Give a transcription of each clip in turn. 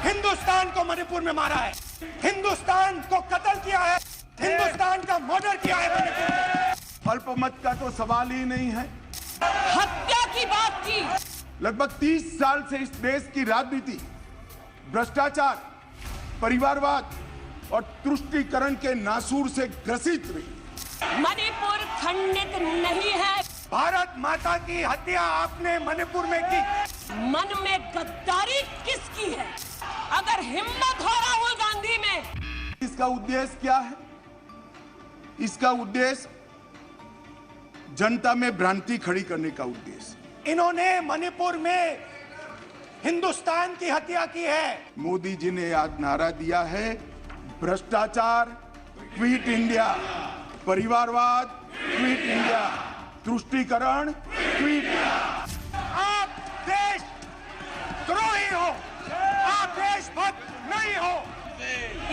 हिंदुस्तान को मणिपुर में मारा है, हिंदुस्तान को कत्ल किया है, हिंदुस्तान का मर्डर किया है मणिपुर में। अल्पमत का तो सवाल ही नहीं है। हत्या की बात की। लगभग 30 साल से इस देश की राजनीति भ्रष्टाचार, परिवारवाद और तुष्टीकरण के नासूर से ग्रसित रही। मणिपुर खंडित नहीं है। भारत माता की हत्या आपने मणिपुर में की। मन में गद्दारी किसकी है? अगर हिम्मत हो राहुल गांधी में। इसका उद्देश्य क्या है? इसका उद्देश्य जनता में भ्रांति खड़ी करने का उद्देश्य। इन्होंने मणिपुर में हिंदुस्तान की हत्या की है। मोदी जी ने आज नारा दिया है, भ्रष्टाचार क्विट इंडिया, परिवारवाद क्विट इंडिया, तुष्टीकरण क्विट इंडिया। आप देश द्रोही हो, आप देशभक्त नहीं हो।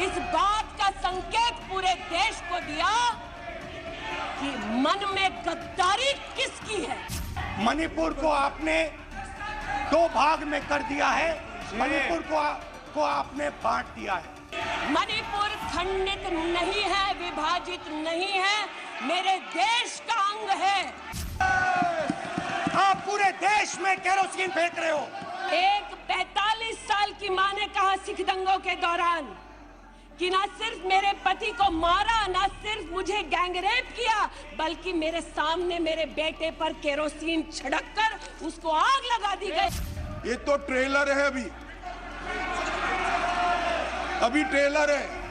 इस बात का संकेत पूरे देश को दिया कि मन में गद्दारी किसकी है। मणिपुर को आपने 2 भाग में कर दिया है, मणिपुर को आपने बांट दिया है। मणिपुर खंडित नहीं है, विभाजित नहीं है, मेरे देश का अंग है। आप पूरे देश में केरोसिन फेंक रहे हो। एक 45 साल की मां ने कहा सिख दंगों के दौरान कि ना सिर्फ मेरे पति को मारा, ना सिर्फ मुझे गैंगरेप किया, बल्कि मेरे सामने मेरे बेटे पर केरोसिन छिड़ककर उसको आग लगा दी गई। ये तो ट्रेलर है, अभी ट्रेलर है।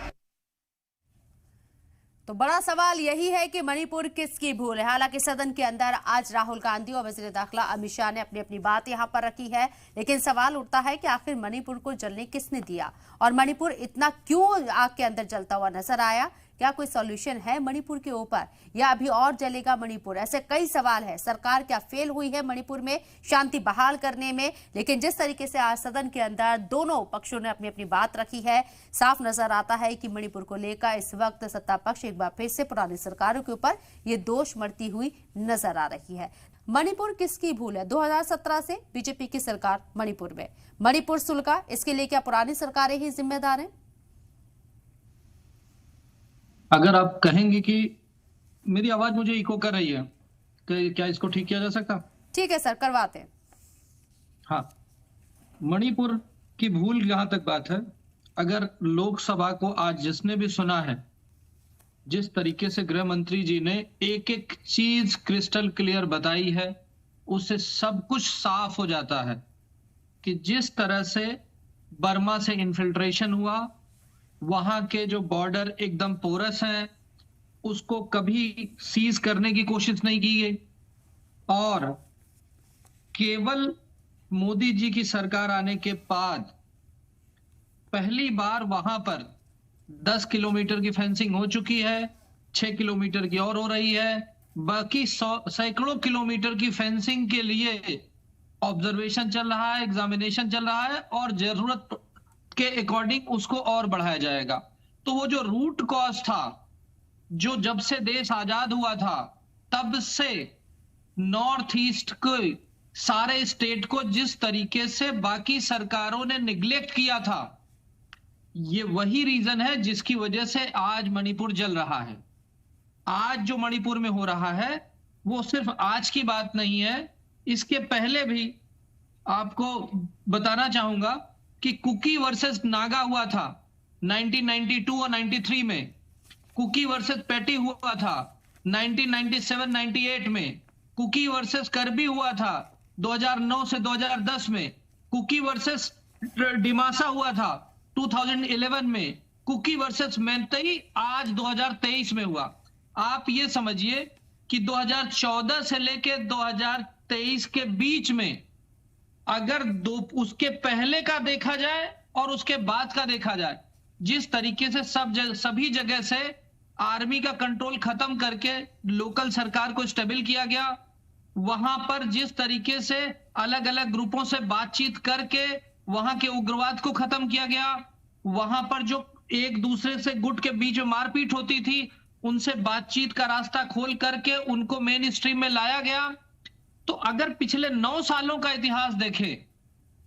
तो बड़ा सवाल यही है कि मणिपुर किसकी भूल है। हालांकि सदन के अंदर आज राहुल गांधी और वजीर दाखिला अमित शाह ने अपनी अपनी बात यहां पर रखी है, लेकिन सवाल उठता है कि आखिर मणिपुर को जलने किसने दिया और मणिपुर इतना क्यों आग के अंदर जलता हुआ नजर आया। क्या कोई सॉल्यूशन है मणिपुर के ऊपर या अभी और जलेगा मणिपुर? ऐसे कई सवाल है। सरकार क्या फेल हुई है मणिपुर में शांति बहाल करने में? लेकिन जिस तरीके से आज सदन के अंदर दोनों पक्षों ने अपनी अपनी बात रखी है, साफ नजर आता है कि मणिपुर को लेकर इस वक्त सत्ता पक्ष एक बार फिर से पुरानी सरकारों के ऊपर ये दोष मढ़ती हुई नजर आ रही है। मणिपुर किसकी भूल है? 2017 से बीजेपी की सरकार मणिपुर में, मणिपुर सुलगा, इसके लिए क्या पुरानी सरकारें ही जिम्मेदार हैं? अगर आप कहेंगे कि मेरी आवाज मुझे इको कर रही है, क्या इसको ठीक किया जा सकता? ठीक है सर, करवाते हैं। हाँ, मणिपुर की भूल जहां तक बात है, अगर लोकसभा को आज जिसने भी सुना है, जिस तरीके से गृह मंत्री जी ने एक एक चीज क्रिस्टल क्लियर बताई है, उससे सब कुछ साफ हो जाता है कि जिस तरह से बर्मा से इन्फिल्ट्रेशन हुआ, वहां के जो बॉर्डर एकदम पोरस हैं, उसको कभी सीज करने की कोशिश नहीं की गई और केवल मोदी जी की सरकार आने के बाद पहली बार वहां पर 10 किलोमीटर की फेंसिंग हो चुकी है, 6 किलोमीटर की और हो रही है, बाकी सैकड़ों किलोमीटर की फेंसिंग के लिए ऑब्जर्वेशन चल रहा है, एग्जामिनेशन चल रहा है और जरूरत के अकॉर्डिंग उसको और बढ़ाया जाएगा। तो वो जो रूट कॉज था, जो जब से देश आजाद हुआ था तब से नॉर्थ ईस्ट के सारे स्टेट को जिस तरीके से बाकी सरकारों ने निग्लेक्ट किया था, ये वही रीजन है जिसकी वजह से आज मणिपुर जल रहा है। आज जो मणिपुर में हो रहा है वो सिर्फ आज की बात नहीं है, इसके पहले भी आपको बताना चाहूंगा कि कुकी वर्सेस नागा हुआ था 1992 और 93 में, कुकी वर्सेस पेटी हुआ था 1997-98 में, कुकी वर्सेस करबी हुआ था 2009 से 2010 में, कुकी वर्सेस डिमासा हुआ था 2011 में, कुकी वर्सेस मेंतई आज 2023 में हुआ। आप ये समझिए कि 2014 से लेके 2023 के बीच में अगर उसके पहले का देखा जाए और उसके बाद का देखा जाए, जिस तरीके से सभी जगह से आर्मी का कंट्रोल खत्म करके लोकल सरकार को स्टेबल किया गया, वहां पर जिस तरीके से अलग अलग ग्रुपों से बातचीत करके वहां के उग्रवाद को खत्म किया गया, वहां पर जो एक दूसरे से गुट के बीच में मारपीट होती थी, उनसे बातचीत का रास्ता खोल करके उनको मेन स्ट्रीम में लाया गया। तो अगर पिछले 9 सालों का इतिहास देखें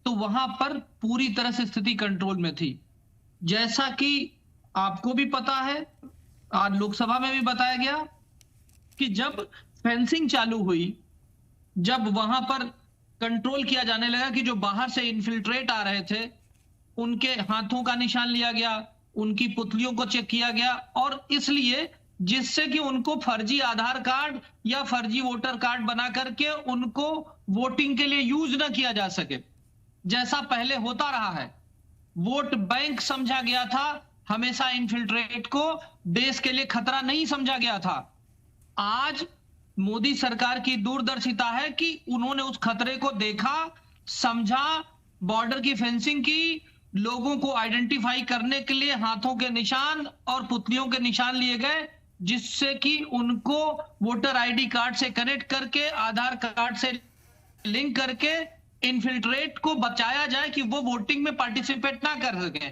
तो वहां पर पूरी तरह से स्थिति कंट्रोल में थी। जैसा कि आपको भी पता है, आज लोकसभा में भी बताया गया कि जब फेंसिंग चालू हुई, जब वहां पर कंट्रोल किया जाने लगा कि जो बाहर से इन्फिल्ट्रेट आ रहे थे उनके हाथों का निशान लिया गया, उनकी पुतलियों को चेक किया गया, और इसलिए जिससे कि उनको फर्जी आधार कार्ड या फर्जी वोटर कार्ड बना करके उनको वोटिंग के लिए यूज न किया जा सके, जैसा पहले होता रहा है। वोट बैंक समझा गया था, हमेशा इन्फिल्ट्रेट को देश के लिए खतरा नहीं समझा गया था। आज मोदी सरकार की दूरदर्शिता है कि उन्होंने उस खतरे को देखा, समझा, बॉर्डर की फेंसिंग की, लोगों को आइडेंटिफाई करने के लिए हाथों के निशान और पुतलियों के निशान लिए गए, जिससे कि उनको वोटर आईडी कार्ड से कनेक्ट करके, आधार कार्ड से लिंक करके इन्फिल्ट्रेट को बचाया जाए कि वो वोटिंग में पार्टिसिपेट ना कर सके,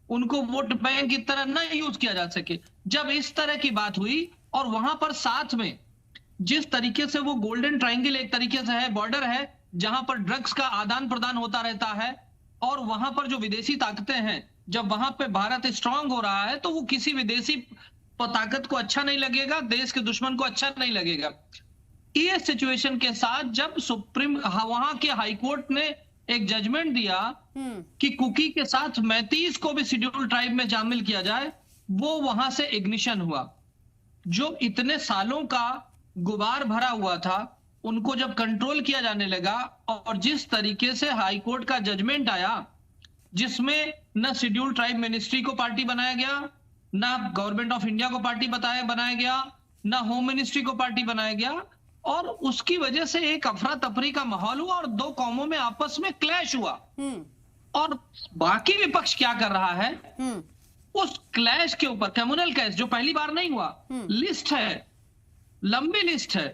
उनको वोट बैंक की तरह ना यूज किया जा सके। जब इस तरह की बात हुई और वहां पर साथ में जिस तरीके से वो गोल्डन ट्रायंगल एक तरीके से है, बॉर्डर है जहां पर ड्रग्स का आदान प्रदान होता रहता है, और वहां पर जो विदेशी ताकतें हैं, जब वहां पे भारत स्ट्रांग हो रहा है तो वो किसी विदेशी ताकत को अच्छा नहीं लगेगा, देश के दुश्मन को अच्छा नहीं लगेगा। ये सिचुएशन के साथ जब वहां के हाईकोर्ट ने एक जजमेंट दिया कि कुकी के साथ 35 को भी शेड्यूल ट्राइब में शामिल किया जाए, वो वहां से इग्निशन हुआ। जो इतने सालों का गुबार भरा हुआ था उनको जब कंट्रोल किया जाने लगा, और जिस तरीके से हाईकोर्ट का जजमेंट आया जिसमें न शेड्यूल ट्राइब मिनिस्ट्री को पार्टी बनाया गया, ना गवर्नमेंट ऑफ इंडिया को पार्टी बनाया गया, ना होम मिनिस्ट्री को पार्टी बनाया गया, और उसकी वजह से एक अफरा तफरी का माहौल हुआ और दो कौमों में आपस में क्लैश हुआ। और बाकी विपक्ष क्या कर रहा है, उस क्लैश के ऊपर कम्युनल केस जो पहली बार नहीं हुआ, लिस्ट है, लंबी लिस्ट है,